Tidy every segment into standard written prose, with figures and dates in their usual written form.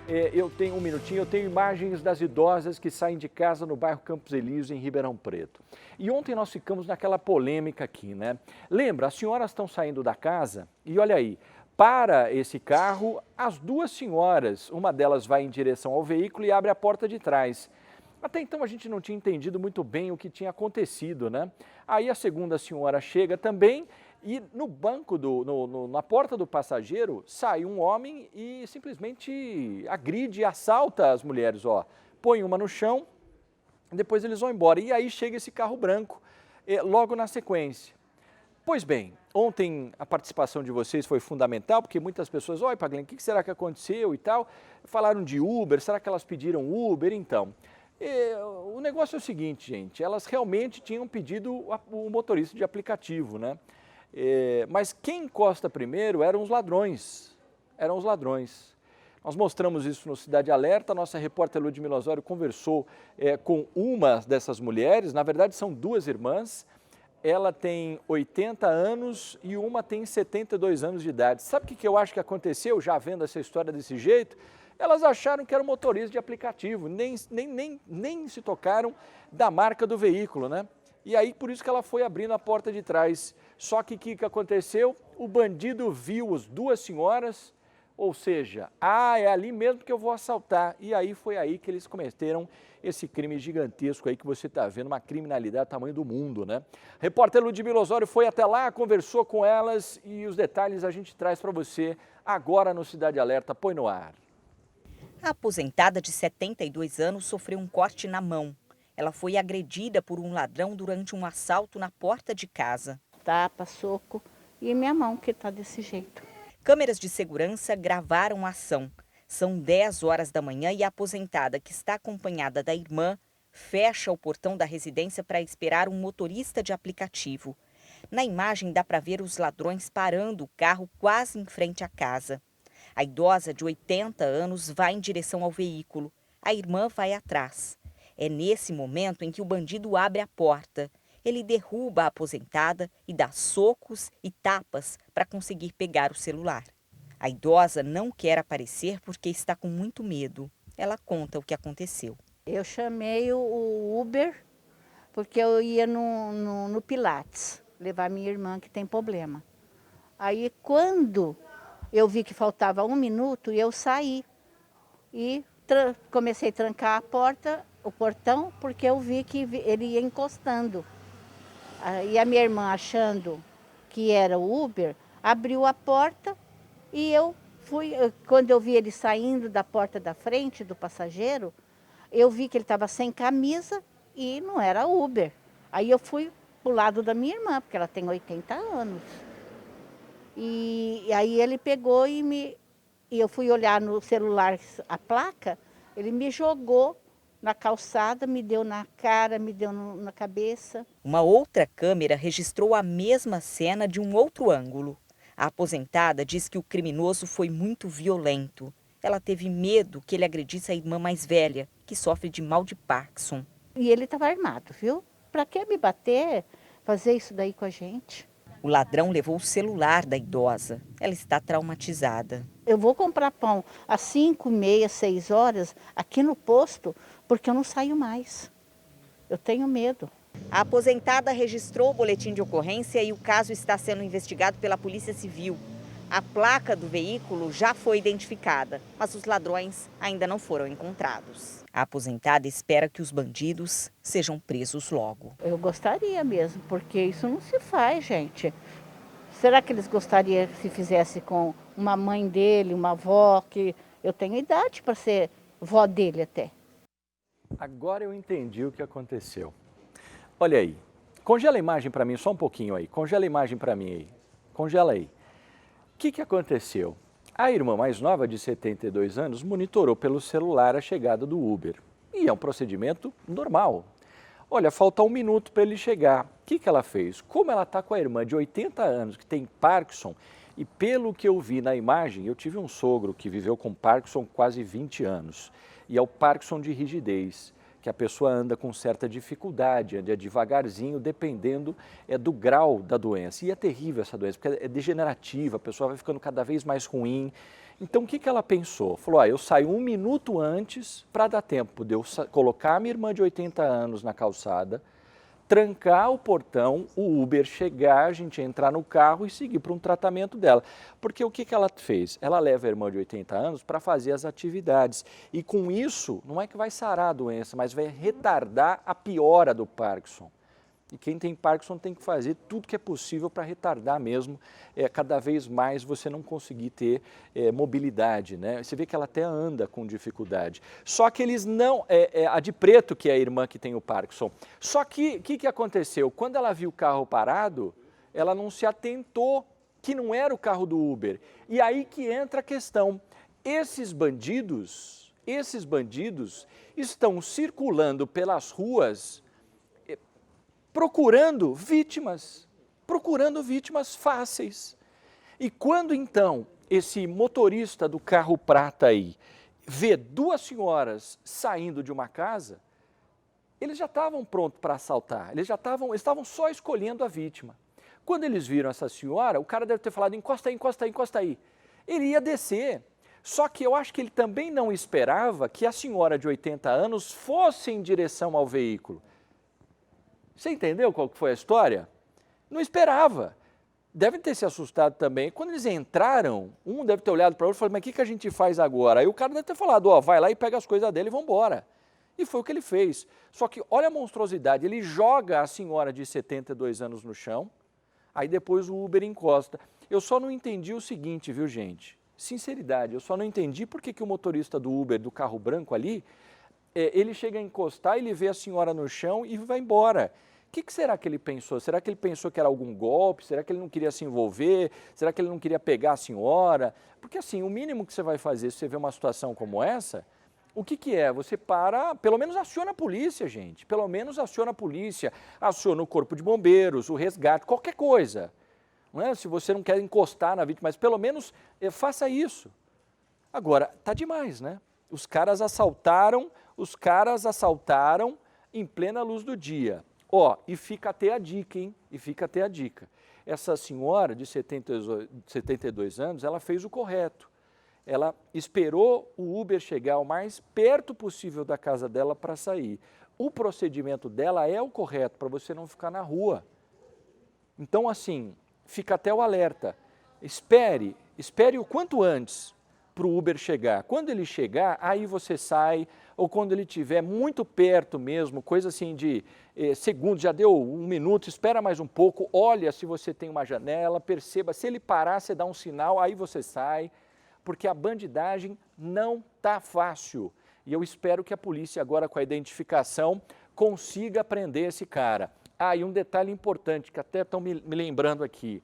Eu tenho um minutinho, eu tenho imagens das idosas que saem de casa no bairro Campos Elíseos, em Ribeirão Preto. E ontem nós ficamos naquela polêmica aqui, né? Lembra, as senhoras estão saindo da casa e olha aí, para esse carro, as duas senhoras, uma delas vai em direção ao veículo e abre a porta de trás. Até então a gente não tinha entendido muito bem o que tinha acontecido, né? Aí a segunda senhora chega também e no banco, na porta do passageiro, sai um homem e simplesmente agride e assalta as mulheres, ó. Põe uma no chão, depois eles vão embora. E aí chega esse carro branco, logo na sequência. Pois bem, ontem a participação de vocês foi fundamental, porque muitas pessoas, olha, Paglini, o que será que aconteceu e tal? Falaram de Uber, será que elas pediram Uber? Então, o negócio é o seguinte, gente, elas realmente tinham pedido o motorista de aplicativo, né? Mas quem encosta primeiro eram os ladrões, Nós mostramos isso no Cidade Alerta, a nossa repórter Ludmila Osório conversou com uma dessas mulheres, na verdade são duas irmãs, ela tem 80 anos e uma tem 72 anos de idade. Sabe o que eu acho que aconteceu, já vendo essa história desse jeito? Elas acharam que era um motorista de aplicativo, nem se tocaram da marca do veículo, né? E aí, por isso que ela foi abrindo a porta de trás. Só que o que aconteceu? O bandido viu as duas senhoras, ou seja, é ali mesmo que eu vou assaltar. E aí foi aí que eles cometeram esse crime gigantesco aí que você está vendo, uma criminalidade do tamanho do mundo, né? Repórter Ludmila Osório foi até lá, conversou com elas e os detalhes a gente traz para você agora no Cidade Alerta. Põe no ar. A aposentada de 72 anos sofreu um corte na mão. Ela foi agredida por um ladrão durante um assalto na porta de casa. Tapa, soco e minha mão que está desse jeito. Câmeras de segurança gravaram a ação. São 10 horas da manhã e a aposentada, que está acompanhada da irmã, fecha o portão da residência para esperar um motorista de aplicativo. Na imagem dá para ver os ladrões parando o carro quase em frente à casa. A idosa de 80 anos vai em direção ao veículo. A irmã vai atrás. É nesse momento em que o bandido abre a porta. Ele derruba a aposentada e dá socos e tapas para conseguir pegar o celular. A idosa não quer aparecer porque está com muito medo. Ela conta o que aconteceu. Eu chamei o Uber porque eu ia no Pilates levar minha irmã que tem problema. Aí quando eu vi que faltava 1 minuto, eu saí e comecei a trancar a porta, o portão, porque eu vi que ele ia encostando. E a minha irmã, achando que era o Uber, abriu a porta e eu fui. Quando eu vi ele saindo da porta da frente do passageiro, eu vi que ele estava sem camisa e não era Uber. Aí eu fui para o lado da minha irmã, porque ela tem 80 anos. E aí ele pegou e eu fui olhar no celular a placa, ele me jogou na calçada, me deu na cara, me deu na cabeça. Uma outra câmera registrou a mesma cena de um outro ângulo. A aposentada diz que o criminoso foi muito violento. Ela teve medo que ele agredisse a irmã mais velha, que sofre de mal de Parkinson. E ele estava armado, viu? Para que me bater, fazer isso daí com a gente? O ladrão levou o celular da idosa. Ela está traumatizada. Eu vou comprar pão às 5h30, 6 horas, aqui no posto, porque eu não saio mais. Eu tenho medo. A aposentada registrou o boletim de ocorrência e o caso está sendo investigado pela Polícia Civil. A placa do veículo já foi identificada, mas os ladrões ainda não foram encontrados. A aposentada espera que os bandidos sejam presos logo. Eu gostaria mesmo, porque isso não se faz, gente. Será que eles gostariam se fizesse com uma mãe dele, uma avó, que eu tenho idade para ser vó dele até? Agora eu entendi o que aconteceu. Olha aí, congela a imagem para mim só um pouquinho aí, congela a imagem para mim aí, congela aí. O que aconteceu? A irmã mais nova, de 72 anos, monitorou pelo celular a chegada do Uber. E é um procedimento normal. Olha, falta 1 minuto para ele chegar. O que ela fez? Como ela está com a irmã de 80 anos, que tem Parkinson, e pelo que eu vi na imagem, eu tive um sogro que viveu com Parkinson quase 20 anos. E é o Parkinson de rigidez, que a pessoa anda com certa dificuldade, anda devagarzinho, dependendo do grau da doença. E é terrível essa doença, porque é degenerativa, a pessoa vai ficando cada vez mais ruim. Então, o que ela pensou? Falou, eu saio 1 minuto antes para dar tempo de eu colocar a minha irmã de 80 anos na calçada, trancar o portão, o Uber chegar, a gente entrar no carro e seguir para um tratamento dela. Porque o que ela fez? Ela leva a irmã de 80 anos para fazer as atividades. E com isso, não é que vai sarar a doença, mas vai retardar a piora do Parkinson. E quem tem Parkinson tem que fazer tudo que é possível para retardar mesmo, cada vez mais você não conseguir ter mobilidade, né? Você vê que ela até anda com dificuldade. Só que eles não, a de preto que é a irmã que tem o Parkinson. Só que o que aconteceu? Quando ela viu o carro parado, ela não se atentou que não era o carro do Uber. E aí que entra a questão. Esses bandidos estão circulando pelas ruas procurando vítimas fáceis. E quando então esse motorista do carro prata aí vê 2 senhoras saindo de uma casa, eles já estavam prontos para assaltar, eles estavam só escolhendo a vítima. Quando eles viram essa senhora, o cara deve ter falado, encosta aí, encosta aí, encosta aí. Ele ia descer. Só que eu acho que ele também não esperava que a senhora de 80 anos fosse em direção ao veículo. Você entendeu qual que foi a história? Não esperava. Devem ter se assustado também. Quando eles entraram, um deve ter olhado para o outro e falado, mas o que a gente faz agora? Aí o cara deve ter falado, vai lá e pega as coisas dele e vamos embora. E foi o que ele fez. Só que olha a monstruosidade, ele joga a senhora de 72 anos no chão, aí depois o Uber encosta. Eu só não entendi o seguinte, viu gente? Sinceridade, eu só não entendi por que o motorista do Uber, do carro branco ali, ele chega a encostar, ele vê a senhora no chão e vai embora. O que será que ele pensou? Será que ele pensou que era algum golpe? Será que ele não queria se envolver? Será que ele não queria pegar a senhora? Porque assim, o mínimo que você vai fazer se você vê uma situação como essa, o que é? Você para, pelo menos aciona a polícia, gente. Pelo menos aciona a polícia, aciona o corpo de bombeiros, o resgate, qualquer coisa. Não é? Se você não quer encostar na vítima, mas pelo menos faça isso. Agora, tá demais, né? Os caras assaltaram em plena luz do dia. E fica até a dica, hein? E fica até a dica. Essa senhora de 72 anos, ela fez o correto. Ela esperou o Uber chegar o mais perto possível da casa dela para sair. O procedimento dela é o correto, para você não ficar na rua. Então, assim, fica até o alerta. Espere o quanto antes para o Uber chegar. Quando ele chegar, aí você sai, ou quando ele estiver muito perto mesmo, coisa assim de segundos, já deu 1 minuto, espera mais um pouco, olha se você tem uma janela, perceba, se ele parar, você dá um sinal, aí você sai, porque a bandidagem não está fácil. E eu espero que a polícia agora com a identificação consiga prender esse cara. E um detalhe importante, que até estão me lembrando aqui,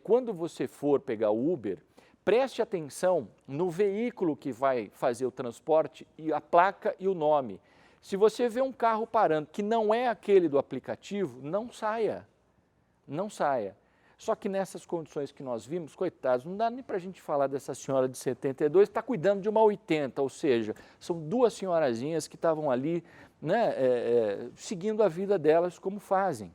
quando você for pegar o Uber, preste atenção no veículo que vai fazer o transporte, e a placa e o nome. Se você vê um carro parando que não é aquele do aplicativo, não saia. Não saia. Só que nessas condições que nós vimos, coitados, não dá nem para a gente falar dessa senhora de 72, está cuidando de uma 80, ou seja, são 2 senhorazinhas que estavam ali, né, seguindo a vida delas como fazem.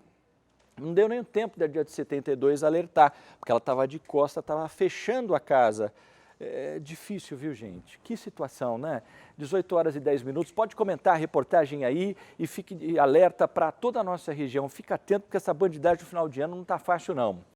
Não deu nem tempo da dia de 72 alertar, porque ela estava de costa, estava fechando a casa. É difícil, viu, gente? Que situação, né? 18h10. Pode comentar a reportagem aí e fique alerta para toda a nossa região. Fica atento, porque essa bandidagem no final de ano não está fácil, não.